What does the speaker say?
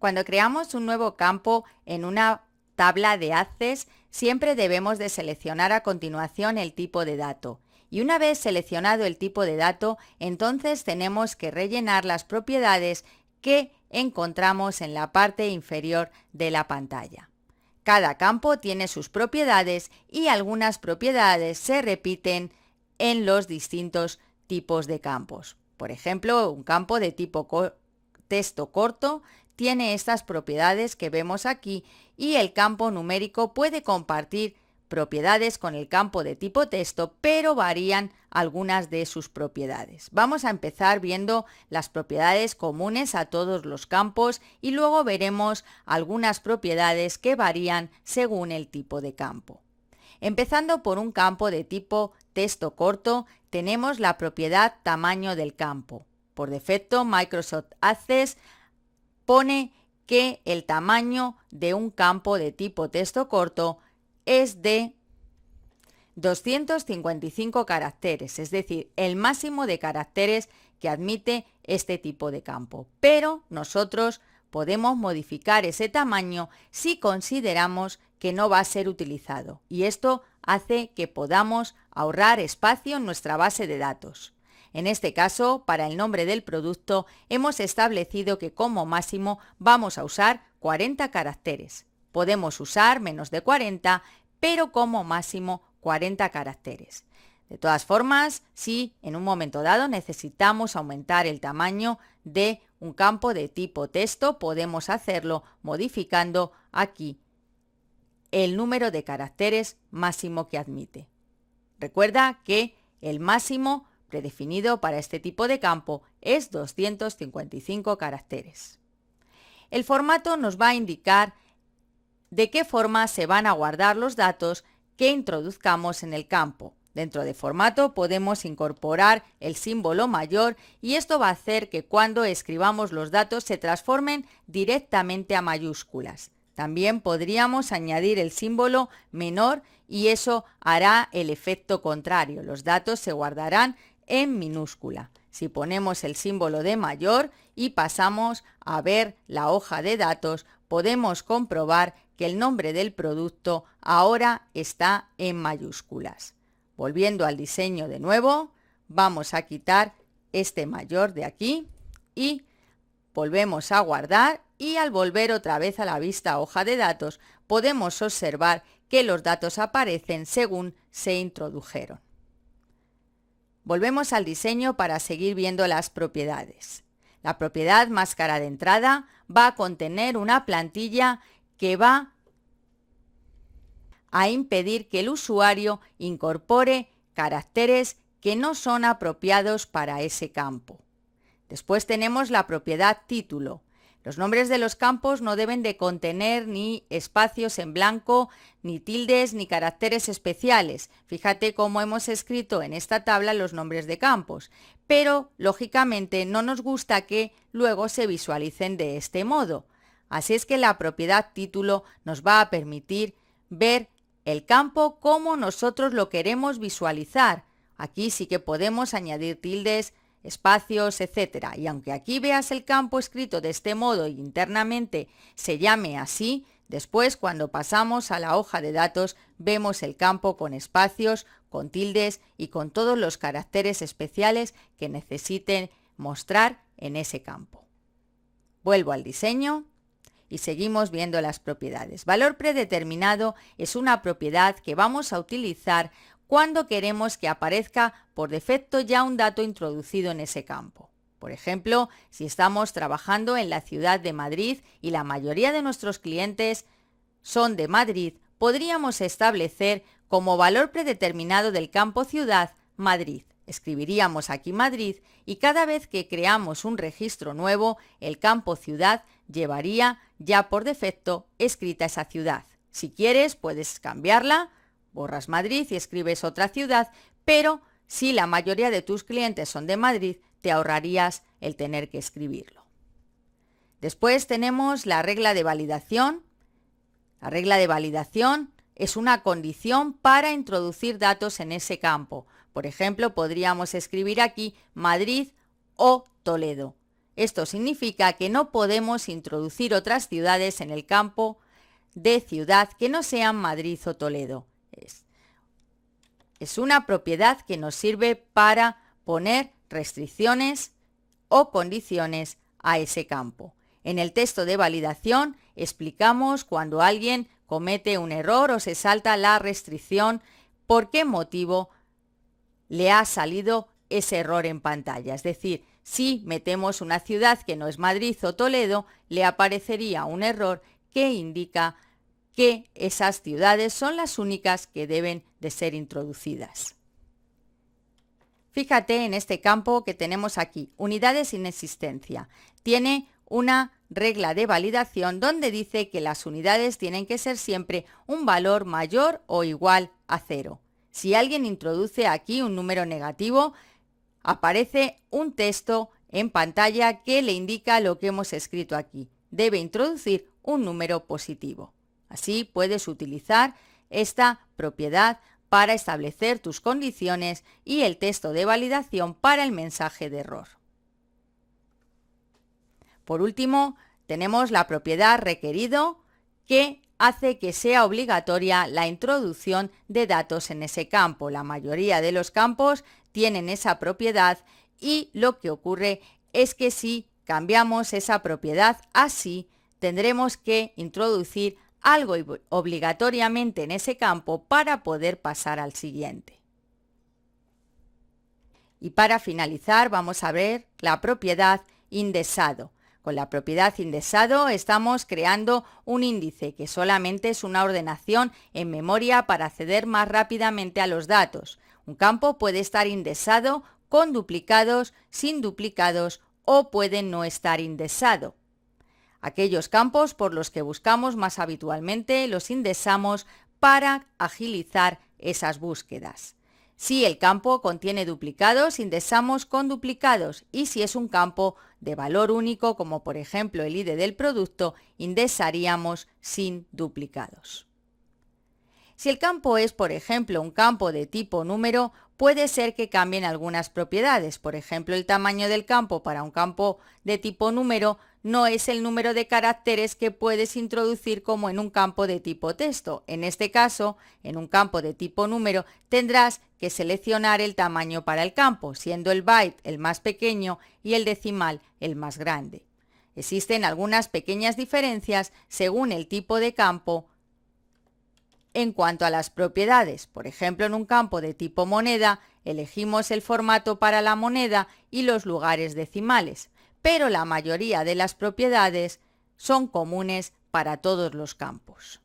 Cuando creamos un nuevo campo en una tabla de Access, siempre debemos de seleccionar a continuación el tipo de dato. Y una vez seleccionado el tipo de dato, entonces tenemos que rellenar las propiedades que encontramos en la parte inferior de la pantalla. Cada campo tiene sus propiedades y algunas propiedades se repiten en los distintos tipos de campos. Por ejemplo, un campo de tipo texto corto tiene estas propiedades que vemos aquí y el campo numérico puede compartir propiedades con el campo de tipo texto, pero varían algunas de sus propiedades. Vamos a empezar viendo las propiedades comunes a todos los campos y luego veremos algunas propiedades que varían según el tipo de campo. Empezando por un campo de tipo texto corto, tenemos la propiedad tamaño del campo. Por defecto, Microsoft Access pone que el tamaño de un campo de tipo texto corto es de 255 caracteres, es decir, el máximo de caracteres que admite este tipo de campo. Pero nosotros podemos modificar ese tamaño si consideramos que no va a ser utilizado, y esto hace que podamos ahorrar espacio en nuestra base de datos. En este caso, para el nombre del producto, hemos establecido que como máximo vamos a usar 40 caracteres. Podemos usar menos de 40, pero como máximo 40 caracteres. De todas formas, si en un momento dado necesitamos aumentar el tamaño de un campo de tipo texto, podemos hacerlo modificando aquí el número de caracteres máximo que admite. Recuerda que el máximo predefinido para este tipo de campo es 255 caracteres. El formato nos va a indicar de qué forma se van a guardar los datos que introduzcamos en el campo. Dentro de formato podemos incorporar el símbolo mayor y esto va a hacer que cuando escribamos los datos se transformen directamente a mayúsculas. También podríamos añadir el símbolo menor y eso hará el efecto contrario. Los datos se guardarán en minúscula. Si ponemos el símbolo de mayor y pasamos a ver la hoja de datos, podemos comprobar que el nombre del producto ahora está en mayúsculas. Volviendo al diseño de nuevo, vamos a quitar este mayor de aquí y volvemos a guardar, y al volver otra vez a la vista hoja de datos podemos observar que los datos aparecen según se introdujeron. Volvemos al diseño para seguir viendo las propiedades. La propiedad máscara de entrada va a contener una plantilla que va a impedir que el usuario incorpore caracteres que no son apropiados para ese campo. Después tenemos la propiedad título. Los nombres de los campos no deben de contener ni espacios en blanco, ni tildes, ni caracteres especiales. Fíjate cómo hemos escrito en esta tabla los nombres de campos, pero lógicamente no nos gusta que luego se visualicen de este modo. Así es que la propiedad título nos va a permitir ver el campo como nosotros lo queremos visualizar. Aquí sí que podemos añadir tildes, espacios, etc. Y aunque aquí veas el campo escrito de este modo y internamente se llame así, después cuando pasamos a la hoja de datos vemos el campo con espacios, con tildes y con todos los caracteres especiales que necesiten mostrar en ese campo. Vuelvo al diseño y seguimos viendo las propiedades. Valor predeterminado es una propiedad que vamos a utilizar cuando queremos que aparezca por defecto ya un dato introducido en ese campo. Por ejemplo, si estamos trabajando en la ciudad de Madrid y la mayoría de nuestros clientes son de Madrid, podríamos establecer como valor predeterminado del campo ciudad Madrid. Escribiríamos aquí Madrid y cada vez que creamos un registro nuevo, el campo ciudad llevaría ya por defecto escrita esa ciudad. Si quieres, puedes cambiarla. Borras Madrid y escribes otra ciudad, pero si la mayoría de tus clientes son de Madrid, te ahorrarías el tener que escribirlo. Después tenemos la regla de validación. La regla de validación es una condición para introducir datos en ese campo. Por ejemplo, podríamos escribir aquí Madrid o Toledo. Esto significa que no podemos introducir otras ciudades en el campo de ciudad que no sean Madrid o Toledo. Es una propiedad que nos sirve para poner restricciones o condiciones a ese campo. En el texto de validación explicamos cuando alguien comete un error o se salta la restricción, por qué motivo le ha salido ese error en pantalla. Es decir, si metemos una ciudad que no es Madrid o Toledo, le aparecería un error que indica que esas ciudades son las únicas que deben de ser introducidas. Fíjate en este campo que tenemos aquí, unidades sin existencia. Tiene una regla de validación donde dice que las unidades tienen que ser siempre un valor mayor o igual a 0. Si alguien introduce aquí un número negativo, aparece un texto en pantalla que le indica lo que hemos escrito aquí. Debe introducir un número positivo. Así puedes utilizar esta propiedad para establecer tus condiciones y el texto de validación para el mensaje de error. Por último, tenemos la propiedad requerido que hace que sea obligatoria la introducción de datos en ese campo. La mayoría de los campos tienen esa propiedad y lo que ocurre es que si cambiamos esa propiedad así, tendremos que introducir algo obligatoriamente en ese campo para poder pasar al siguiente. Y para finalizar vamos a ver la propiedad indexado. Con la propiedad indexado estamos creando un índice que solamente es una ordenación en memoria para acceder más rápidamente a los datos. Un campo puede estar indexado con duplicados, sin duplicados o puede no estar indexado. Aquellos campos por los que buscamos más habitualmente los indexamos para agilizar esas búsquedas. Si el campo contiene duplicados, indexamos con duplicados y si es un campo de valor único, como por ejemplo el ID del producto, indexaríamos sin duplicados. Si el campo es, por ejemplo, un campo de tipo número, puede ser que cambien algunas propiedades. Por ejemplo, el tamaño del campo para un campo de tipo número no es el número de caracteres que puedes introducir como en un campo de tipo texto. En este caso, en un campo de tipo número, tendrás que seleccionar el tamaño para el campo, siendo el byte el más pequeño y el decimal el más grande. Existen algunas pequeñas diferencias según el tipo de campo. En cuanto a las propiedades, por ejemplo, en un campo de tipo moneda, elegimos el formato para la moneda y los lugares decimales, pero la mayoría de las propiedades son comunes para todos los campos.